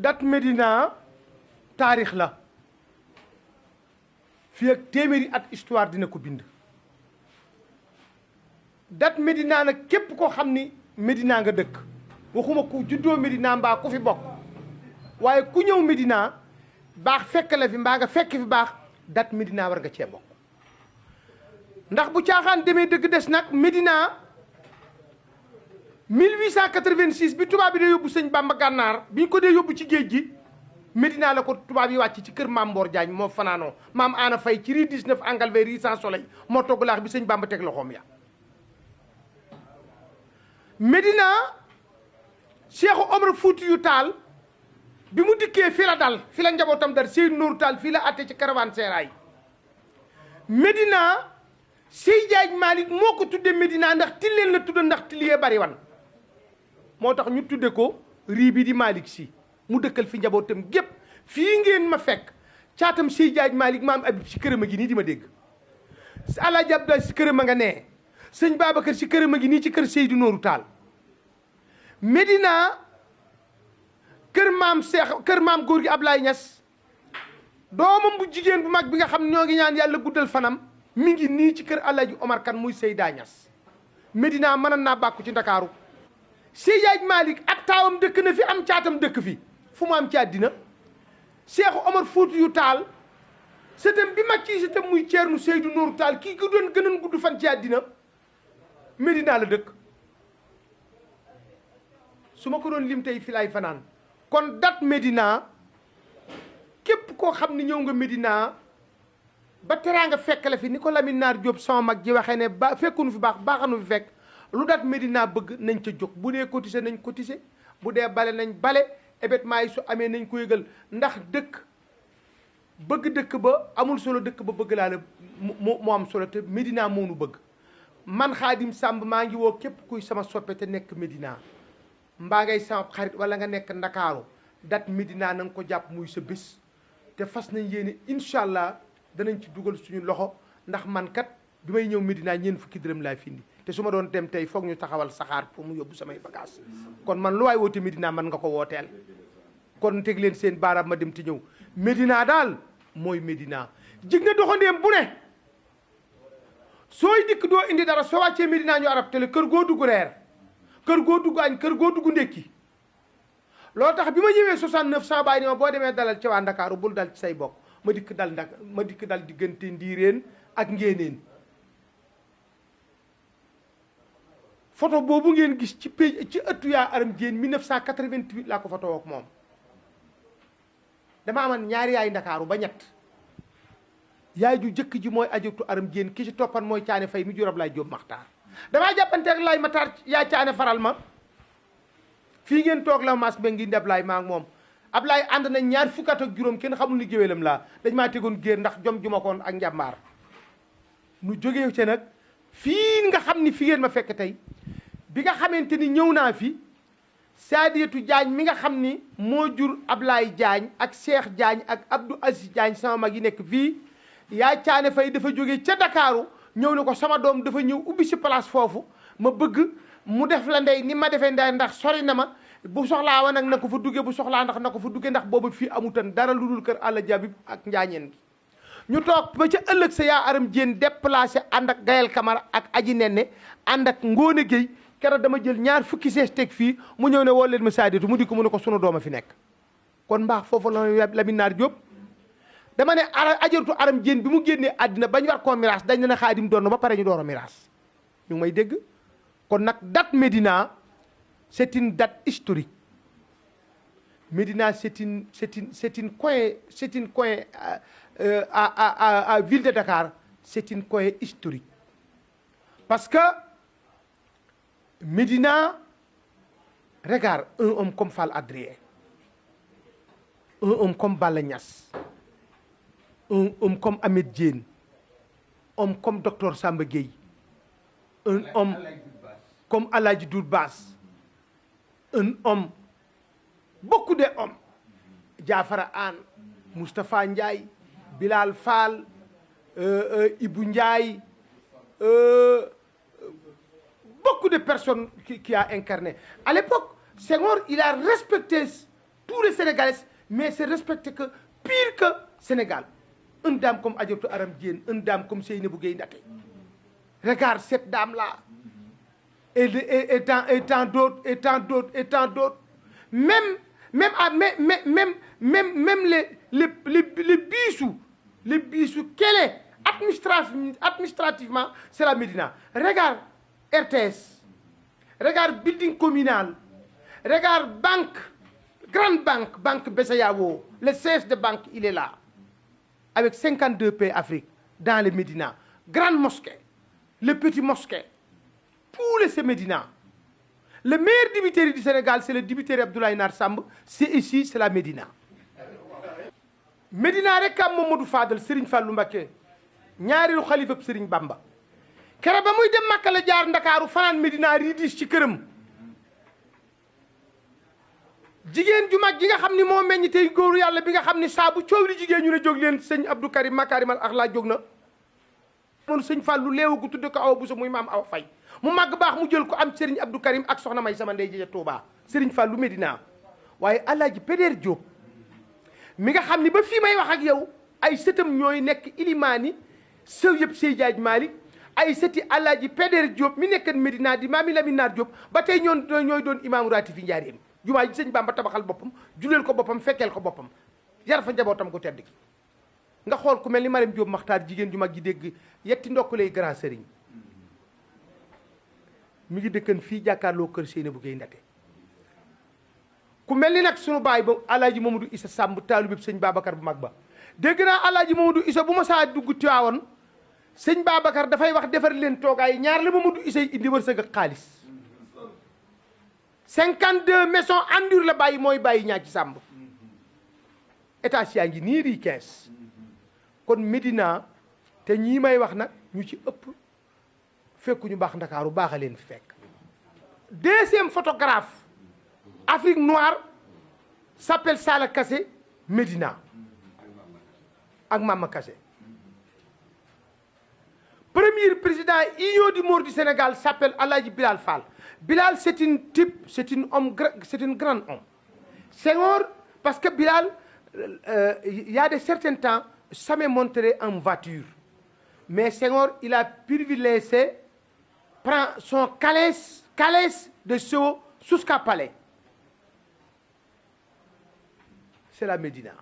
date Médina taarix la fii ak téeméeri at histoire dina ko bind. date Médina nag képp koo xam ni Médina nga dëkk waxuma ku juddoo Médina mbaa ku fi bokk waaye ku ñëw Médina baax fekk la fi mbaa nga fekk fi baax date Médina war nga cee bokk. ndax bu caaxaan demee dëgg des nag Médina 1886 bi tubaab bi dee yóbbu sëñ Bamba gànnaar bi ñu ko dee yóbbu ci géej gi Médina la ko tubaab yi wàcc ci kër maam Mboor Diagne moo fanaanoo maam Ana Faye ci rue 19 angle vers rue Sans Soleil moo togg laax bi sëñ Bamba teg loxoom ya. Médina Cheikh Omar Foutiyou Tall bi mu dikkee fii la dal fi la njabootam dar Seydou Nourou Tall fii la atte ci caravane seeraay. Médina Seydi Hadji Malick moo ko tudde Médina ndax tilleen la tudda ndax tiliyee bari wan moo tax ñu tudde ko rii bi di Malick si mu dëkkal fi njabootam gépp fii ngeen ma fekk caatam Seydi Hadji Malick maam Abib si këram a gi nii di ma dégg Alaaji Abdoulaye si këram a nga nee sëñ Babacar si këram a gi nii ci kër Seydou Nourou Tall. Médina kër maam góor gi Ablaye Niass doomam bu jigéen bu mag bi nga xam ñoo ngi ñaan yàlla guddal fanam mi ngi nii ci kër Alaaji Omar Kan muy Seyda Niass. Médina mënoon naa bàkku ci Ndakaaru Seydi Hadji Malick ak taawam dëkk na fi am caatam dëkk fi fu mu am ci àddina Cheikh Omar Foutiyou Tall sëtam bi mag ci sëtam muy Ceerno Seydou Nourou Tall kii ko doon gënoon gudd fan ci àddina Médina la dëkk. su ma ko doon lim tey fi laay fanaan kon date Médina képp koo xam ne ñëw nga Médina ba teraanga fekk la fi ni ko Lamine Naar Diop sama mag ji waxee ne ba fekkunu fi baaxanu fi fekk lu date Médina bëgg nañ ca jóg bu dee cotiser nañ cotiser bu dee bale nañ bale événement yi su amee nañ ko yëgal ndax dëkk bëgg dëkk ba amul solo dëkk ba bëgg laa la moo am solo te Médina moo nu bëgg man Xaadim Samb maa ngi woo képp kuy sama soppe te nekk Médina mbaa ngay sama xarit wala nga nekk Ndakaaru date Médina na nga ko jàpp muy sa bés te fas nañ yéene incha allah danañ ci dugal suñu loxo ndax man kat bi may ñëw Médina ñeent fukki dërëm laa fi indi te su ma doon dem tey foog ñu taxawal saxaar pour mu yóbbu samay bagage kon man lu waay woote Médina man nga ko wooteel kon teg leen seen baaraam ma dem te ñëw Médina daal mooy Médina jig na doxandeem bu ne sooy dikk doo indi dara soo wàccee Médina ñu arab tele kër goo dugg reer kër goo dugg añ kër goo dugg ndékki loolu tax bi ma ñëwee 69 cent bàyyi ni ma boo demee dalal ci waa Ndakaaru bul dal ci say bokk ma dikk dal diggante Ndiireen ak Ngéeneen photo boobu ngeen gis ci page ci ëttu yaa aram Diène 1988 laa ko photo ak moom dama amoon ñaari yaay Ndakaaru ba ñett yaay ju jëkk ji mooy ajurtu aram Diène ki ci toppan mooy Caane Fay mi jur Ablaye Jóob Maxtaar damaa jàppante ak Laay Matar yaa Caane faral ma fii ngeen toog la mas ba ngi indi Ablaye maa ngi moom Ablaye ànd na ñaar fukki at ak juróom kenn xamul ni géwélam laa dañ maa tegoon géer ndax jom ju ma koon ak njàmbaar nu jógee ca nag fii nga xam ni fi ngeen ma fekk tey bi nga xamante ni ñëw naa fi Saadiyatu Jaañ mi nga xam ni moo jur Ablaye Jaañ ak Cheikh Jaañ ak Abdou Aziz Jaañ sama mag yi nekk fii yaa Caane Fay dafa jógee ca Dakaaru ñëw ne ko sama doom dafa ñëw ubbi si place foofu ma bëgg mu def la ndey ni ma defee ndey ndax sori na ma bu soxlaa wa nag na ko fa dugge bu soxlaa ndax na ko fa dugge ndax boobu fii amutan dara lu dul kër Alla Jabib ak njaañeen gi ñu toog ba ca ëllëg sa yaa aram Diène déplacé ànd ak Gayel Camara ak Aji Nenne ànd ak Ngóone Gueye keroog dama jël ñaar fukki sees teg fii mu ñëw ne woo leen ma Saadiyatu mu di ko mu ne ko sunu dooma fi nekk kon mbaax foofu la Lamine Naar Diop dama ne ajaratu aram Diène bi mu génnee àddina ba ñu war koo miraas dañ ne Xaadim doon ba pare ñu door a miraas ñu ngi may dégg kon nag date Médina c'est une date historique Médina c'est une coin à ville de Dakar c'est une coin historique parce que Médina regarde un homme comme Fall Adrien un homme comme Balla Niass un homme comme Ahmed Diène homme comme docteur Samba Gueye un homme comme Aladji Dour Bass un homme beaucoup de hommes Diafara Anne Moustapha Ndiaye Bilal Fall Ibou Ndiaye beaucoup de personnes qui a incarné à l'époque Senghor il a respecté tous les Sénégalais, mais c'est respecté que pire que Sénégal. Une dame comme Adjaratou Aram Diène, une dame comme Seynabou Gueye Ndaté. Regarde cette dame-là. Et tant d'autres, et tant d'autres, et tant d'autres. Même les bisous, quelle est administrativement, c'est la Médina. Regarde RTS, regarde building communal, regarde banque, grande banque, banque Bessayawo, le siège de banque, il est là, avec 52 pays Afrique, dans les Médina. Grande mosquée, le petit mosquée, tous les Médina. Le meilleur dibiteri du Sénégal, c'est le dibiteri Abdoulaye Nar Samb. C'est ici, c'est la Médina. Médina rek am Mamadou Fadal Serigne Fallou Mbacké ñaareelu xalifa Serigne Bamba. Kere ba muy dem Makka la jaar Ndakaaru fanaan Médina ridis ci këram. Jigéen ju mag ji nga xam ni moo meññ tey góoru yàlla bi nga xam ni saa bu coow li jigéen ñu ne jóg leen sëñ Abdou Karim Makarimal Akhlaq jóg na. moom sëñ Fallou léewu gu tudde ko Awa Bousso muy maam Awa Faye mu màgg baax mu jël ko am Serigne Abdou Karim ak soxna May sama ndey ji Touba Serigne Fallou Médina. waaye Alaaji Pédère Diop mi nga xam ni ba fii may wax ak yow ay sëtam ñooy nekk ilimaani sëw yëpp Seydi Hadji Malick ay sëti Alaaji Pédère Diop mi nekkan Médina di maami Lamine Naar Diop ba tey ñooy doon imaamu raati fi njaareem jumaa ji sëñ Bamba tabaxal boppam juleel ko boppam fekkeel ko boppam yar fa njabootam ko tedd ki nga xool ku mel ni Marème Diop Makhtar jigéen ju mag ji dégg yetti ndokk lay grand sëriñ mi ngi dëkkan fii jàkkaarloo kër Seynabou Gueye Ndaté ku mel ni nag sunu baay ba Alaaji Mamadou Issa Samb taalu bépp sëñ Babacar bu mag ba dégg naa Alaaji Mamadou Issa bu ma saa dugg Tiwaawan sëñ Babacar dafay wax defar leen toogaay ñaar la Mamadou Issa indi wërsëg ak xaalis 52 maisons Andur la bàyyi mooy bàyyi ñaa ci Samb étage yaa ngi nii rii 15 kon Médina te ñii may wax nag ñu ci ëpp fekkuñu baax Ndakaaru baax a leen fi fekk. Deuxième photographe Afrique noire s'appelle Sala Kassé Médina ak Mama Kassé. Premier président union du Mor du Sénégal s'appelle Aladji Bilal Fall. Bilal c'est un type, c'est un grand homme. Senghor, parce que Bilal, il y a de certains temps, jamais montré en voiture. Mais Senghor, il a privilégié, prend son calèche de Sceaux jusqu'à Palais. C'est la Médina.